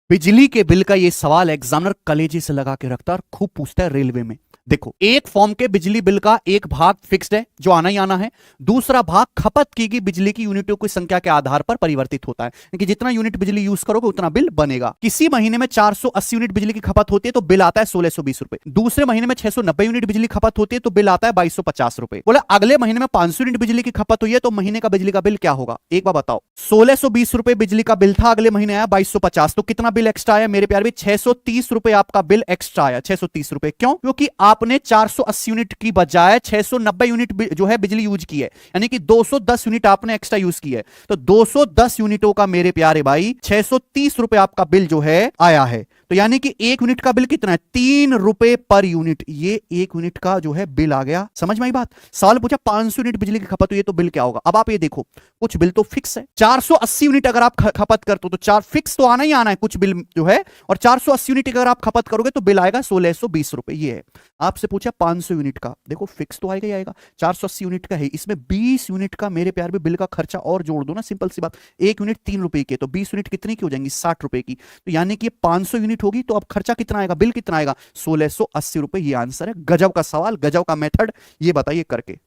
बिजली के बिल का ये सवाल एग्जामिनर कलेजे से लगा के रखता है और खूब पूछता है रेलवे में। देखो, एक फॉर्म के बिजली बिल का एक भाग फिक्स्ड है जो आना ही आना है, दूसरा भाग खपत की गई बिजली की यूनिटों की संख्या के आधार पर परिवर्तित होता है कि जितना यूनिट बिजली यूज करोगे उतना बिल बनेगा। किसी महीने में 480 यूनिट बिजली की खपत होती है तो बिल आता है 1620 रुपए, दूसरे महीने में 690 यूनिट बिजली खपत होती है तो बिल आता है 2250 रुपए। बोले अगले महीने में 500 यूनिट बिजली की खपत हुई है तो महीने का बिजली का बिल क्या होगा? एक बार बताओ, 1620 रुपए बिजली का बिल था, अगले महीने आया 2250, तो कितना बिल एक्स्ट्रा आया मेरे प्यारे? 630 रुपए आपका बिल एक्स्ट्रा आया। 630 रुपए क्यों? क्योंकि आपने 480 यूनिट की बजाय 690 यूनिट जो है बिजली यूज की है, यानी कि 210 यूनिट आपने एक्स्ट्रा यूज की है। तो 210 यूनिटों का मेरे प्यारे भाई 630 रुपए आपका बिल जो है आया है। तो यानी कि एक यूनिट का बिल कितना है? 3 रुपए पर यूनिट। ये एक यूनिट का जो है बिल आ गया। समझ में आई बात? सवाल पूछा 500 यूनिट बिजली की खपत हुई है तो बिल क्या होगा। अब आप ये देखो, कुछ बिल तो फिक्स है, 480 यूनिट अगर आप खपत करते हो तो चार फिक्स तो आना ही आना है कुछ बिल जो है, और 480 यूनिट अगर आप खपत करोगे तो बिल आएगा 1620 रुपए। ये है। आपसे पूछा 500 यूनिट का, देखो फिक्स तो आएगा ही आएगा, 480 यूनिट का है, इसमें 20 यूनिट का मेरे प्यार में बिल का खर्चा और जोड़ दो ना, सिंपल सी बात। एक यूनिट 3 रुपए की है तो 20 यूनिट कितनी की हो जाएंगी? 60 रुपए की। तो यानी कि 500 यूनिट होगी तो अब खर्चा कितना आएगा, बिल कितना आएगा? 1680 रुपए। ये आंसर है। गजब का सवाल, गजब का मेथड, ये बताइए करके।